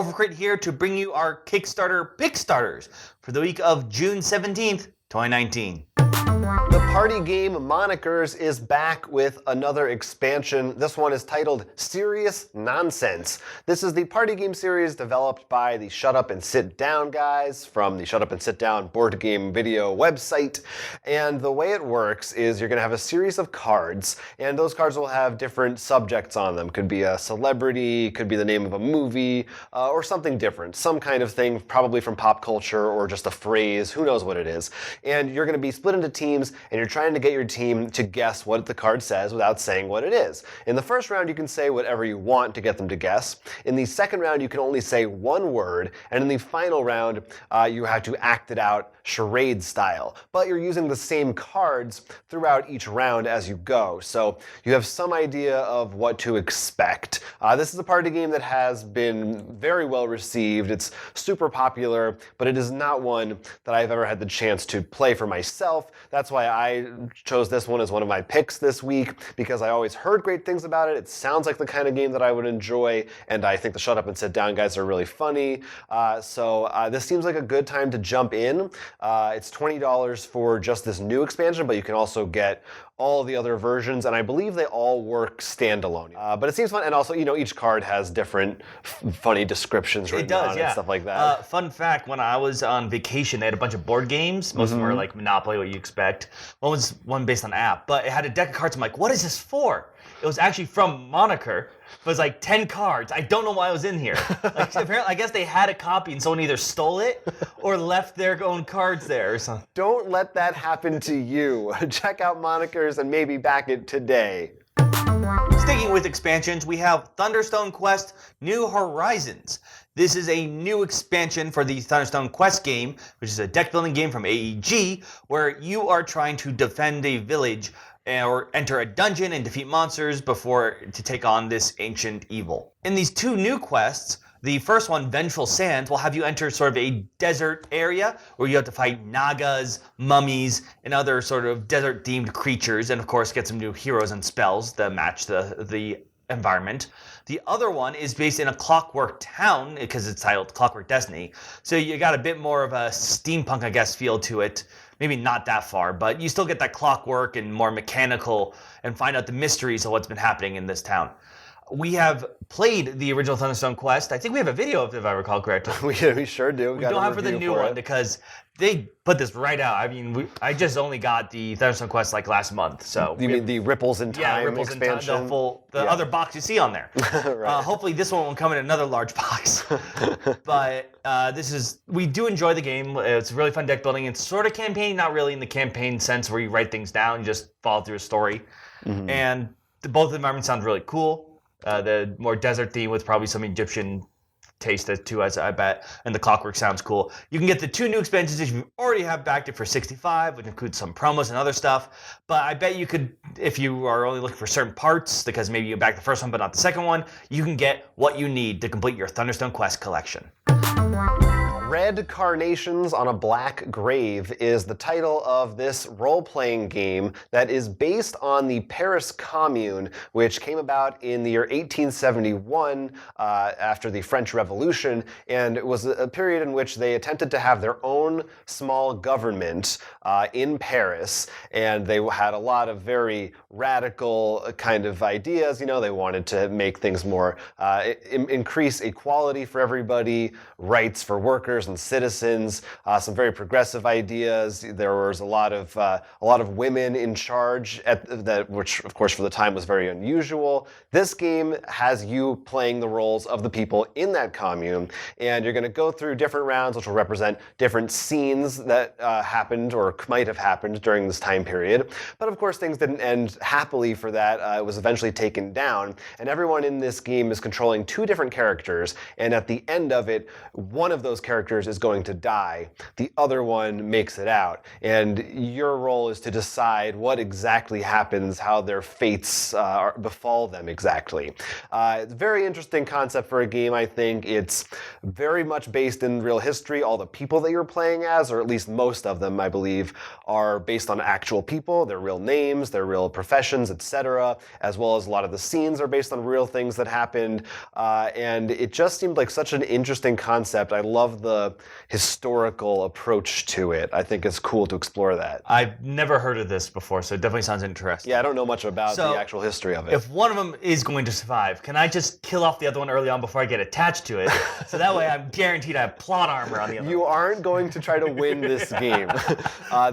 Overcrit here to bring you our Kickstarter Pickstarters for the week of June 17th, 2019. The party game Monikers is back with another expansion. This one is titled Serious Nonsense. This is the party game series developed by the Shut Up and Sit Down guys from the Shut Up and Sit Down board game video website. And the way it works is you're going to have a series of cards, and those cards will have different subjects on them. Could be a celebrity, could be the name of a movie, or something different. Some kind of thing, probably from pop culture or just a phrase, who knows what it is. And you're going to be split into teams, and you're trying to get your team to guess what the card says without saying what it is. In the first round, you can say whatever you want to get them to guess. In the second round, you can only say one word, and in the final round, you have to act it out charade style. But you're using the same cards throughout each round as you go, so you have some idea of what to expect. This is a party game that has been very well received. It's super popular, but it is not one that I've ever had the chance to play for myself. That's why I chose this one as one of my picks this week, because I always heard great things about it. It sounds like the kind of game that I would enjoy, and I think the Shut Up and Sit Down guys are really funny. So this seems like a good time to jump in. It's $20 for just this new expansion, but you can also get all the other versions, and I believe they all work standalone. But it seems fun, and also, you know, each card has different funny descriptions written on it and stuff like that. Fun fact, when I was on vacation, they had a bunch of board games. Most of them were like Monopoly, what you expect. One was one based on an app, but it had a deck of cards. I'm like, what is this for? It was actually from Moniker. It was like 10 cards. I don't know why it was in here. Like, apparently, I guess they had a copy and someone either stole it or left their own cards there or something. Don't let that happen to you. Check out Monikers and maybe back it today. Sticking with expansions, we have Thunderstone Quest New Horizons. This is a new expansion for the Thunderstone Quest game, which is a deck building game from AEG, where you are trying to defend a village or enter a dungeon and defeat monsters before to take on this ancient evil. In these two new quests, the first one, Vengeful Sands, will have you enter sort of a desert area where you have to fight nagas, mummies, and other sort of desert-themed creatures, and of course get some new heroes and spells that match the environment. The other one is based in a clockwork town, because it's titled Clockwork Destiny, so you got a bit more of a steampunk, I guess, feel to it. Maybe not that far, but you still get that clockwork and more mechanical and find out the mysteries of what's been happening in this town. We have played the original Thunderstone Quest. I think we have a video of it, if I recall correctly. We sure do. We don't have for the new one because they put this right out. I mean, I just only got the Thunderstone Quest like last month. So you mean the Ripples in Time expansion? In Time, the other box you see on there. Right. Hopefully this one won't come in another large box. But we do enjoy the game. It's really fun deck building. It's sort of campaign, not really in the campaign sense where you write things down, you just follow through a story. And both environments sound really cool. The more desert theme with probably some Egyptian taste to us, I bet, and the clockwork sounds cool. You can get the two new expansions if you already have backed it for $65, which includes some promos and other stuff. But I bet you could, if you are only looking for certain parts, because maybe you back the first one but not the second one, you can get what you need to complete your Thunderstone Quest collection. Red Carnations on a Black Grave is the title of this role-playing game that is based on the Paris Commune, which came about in the year 1871 after the French Revolution, and it was a period in which they attempted to have their own small government in Paris, and they had a lot of very radical kind of ideas. You know, they wanted to make things more, increase equality for everybody, rights for workers and citizens, some very progressive ideas. There was a lot of women in charge which of course for the time was very unusual. This game has you playing the roles of the people in that commune, and you're going to go through different rounds which will represent different scenes that happened or might have happened during this time period. But of course things didn't end happily for that. It was eventually taken down, and everyone in this game is controlling two different characters, and at the end of it, one of those characters characters is going to die. The other one makes it out. And your role is to decide what exactly happens, how their fates befall them exactly. It's a very interesting concept for a game, I think. It's very much based in real history. All the people that you're playing as, or at least most of them, I believe, are based on actual people, their real names, their real professions, etc., as well as a lot of the scenes are based on real things that happened. And it just seemed like such an interesting concept. I love the historical approach to it. I think it's cool to explore that. I've never heard of this before, so it definitely sounds interesting. Yeah, I don't know much about the actual history of it. If one of them is going to survive, can I just kill off the other one early on before I get attached to it? So that way I'm guaranteed I have plot armor on the other You one. aren't going to try to win this game.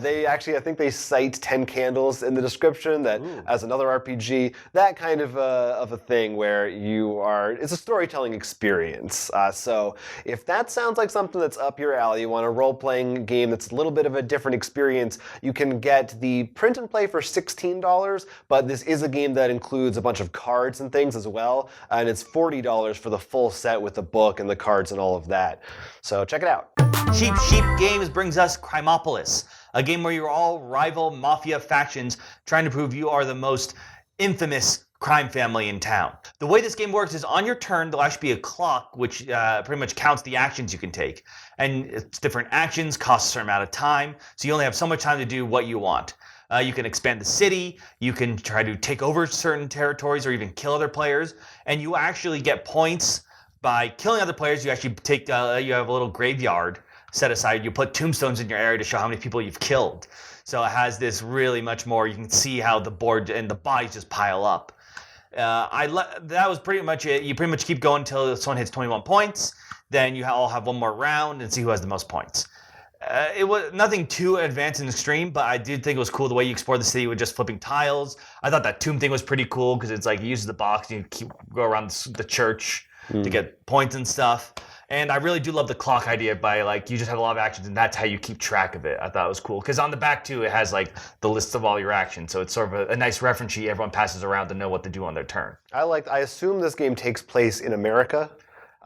They actually, I think they cite 10 Candles in the description that as another RPG, that kind of a thing where it's a storytelling experience. So if that sounds like something that's up your alley, you want a role-playing game that's a little bit of a different experience, you can get the print and play for $16, but this is a game that includes a bunch of cards and things as well, and it's $40 for the full set with the book and the cards and all of that. So check it out. Cheap Sheep Games brings us Crimopolis, a game where you're all rival mafia factions trying to prove you are the most infamous crime family in town. The way this game works is on your turn, there'll actually be a clock which pretty much counts the actions you can take. And it's different actions, cost a certain amount of time, so you only have so much time to do what you want. You can expand the city, you can try to take over certain territories or even kill other players, and you actually get points by killing other players. You actually take, you have a little graveyard set aside, you put tombstones in your area to show how many people you've killed. So it has this really much more, you can see how the board and the bodies just pile up. That was pretty much it. You pretty much keep going until someone hits 21 points. Then you all have one more round and see who has the most points. It was nothing too advanced and extreme, but I did think it was cool the way you explore the city with just flipping tiles. I thought that tomb thing was pretty cool because it's like you use the box and you go around the church to get points and stuff. And I really do love the clock idea by like you just have a lot of actions and that's how you keep track of it. I thought it was cool because on the back too it has like the list of all your actions, so it's sort of a nice reference sheet everyone passes around to know what to do on their turn. I assume this game takes place in America.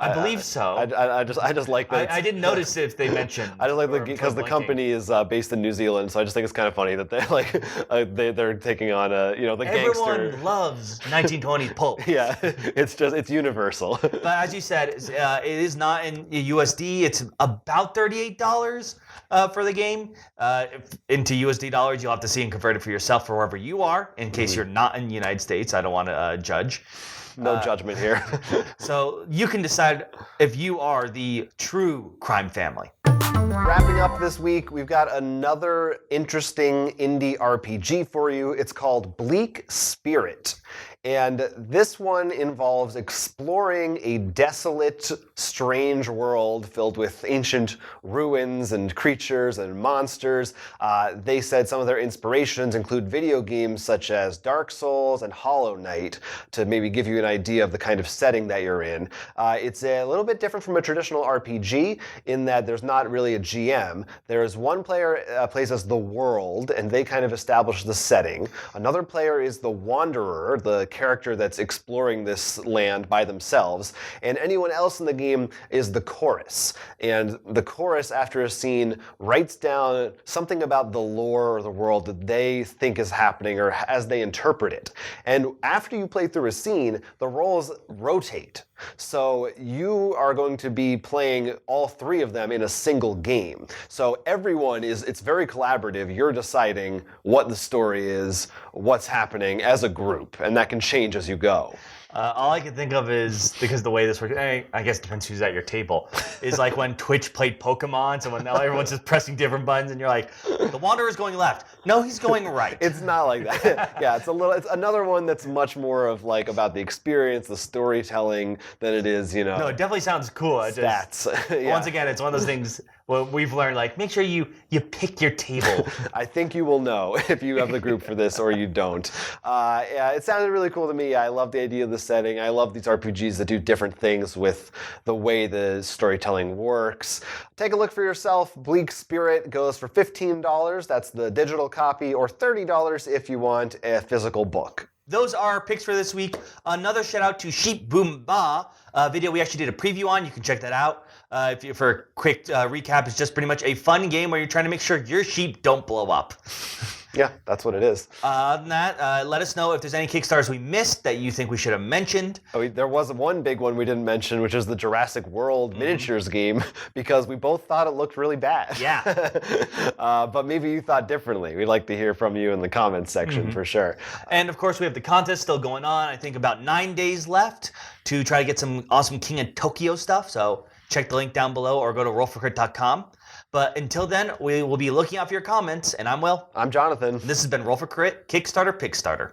I believe so. I just like that. I didn't notice if they mentioned. I just like because the company is based in New Zealand, so I just think it's kind of funny that they they're taking on the gangster. Everyone loves 1920s pulp. Yeah, it's universal. But as you said, it is not in USD. It's about $38 for the game. Into USD dollars, you'll have to see and convert it for yourself for wherever you are. In case you're not in the United States, I don't want to judge. No judgment here. So you can decide if you are the true crime family. Wrapping up this week, we've got another interesting indie RPG for you. It's called Bleak Spirit. And this one involves exploring a desolate, strange world filled with ancient ruins and creatures and monsters. They said some of their inspirations include video games such as Dark Souls and Hollow Knight to maybe give you an idea of the kind of setting that you're in. It's a little bit different from a traditional RPG in that there's not really a GM. There's one player plays as the world, and they kind of establish the setting. Another player is the wanderer, the character that's exploring this land by themselves, and anyone else in the game is the chorus. And the chorus, after a scene, writes down something about the lore or the world that they think is happening or as they interpret it. And after you play through a scene, the roles rotate. So you are going to be playing all three of them in a single game. So it's very collaborative. You're deciding what the story is, what's happening as a group, and that can change as you go. All I can think of is, because the way this works, I guess it depends who's at your table, is like when Twitch played Pokemon, so when now everyone's just pressing different buttons and you're like, the Wanderer's going left. No, he's going right. It's not like that. Yeah, it's another one that's much more of like about the experience, the storytelling than it is, No, it definitely sounds cool. Stats. Yeah. Once again, it's one of those things where we've learned, like, make sure you pick your table. I think you will know if you have the group for this or you don't. Yeah, it sounded really cool to me. I love the idea of the setting. I love these RPGs that do different things with the way the storytelling works. Take a look for yourself. Bleak Spirit goes for $15. That's the digital copy, or $30 if you want a physical book. those are our picks for this week. Another shout out to Sheep Boom Ba video we actually did a preview on. You can check that out. For a quick recap, it's just pretty much a fun game where you're trying to make sure your sheep don't blow up. Yeah, that's what it is. Other than that, let us know if there's any Kickstarters we missed that you think we should have mentioned. There was one big one we didn't mention, which is the Jurassic World miniatures game, because we both thought it looked really bad. Yeah. But maybe you thought differently. We'd like to hear from you in the comments section for sure. And of course, we have the contest still going on. I think about 9 days left to try to get some awesome King of Tokyo stuff. So check the link down below or go to rollforcrit.com. But until then, we will be looking out for your comments. And I'm Will. I'm Jonathan. This has been Roll for Crit, Kickstarter, Pickstarter.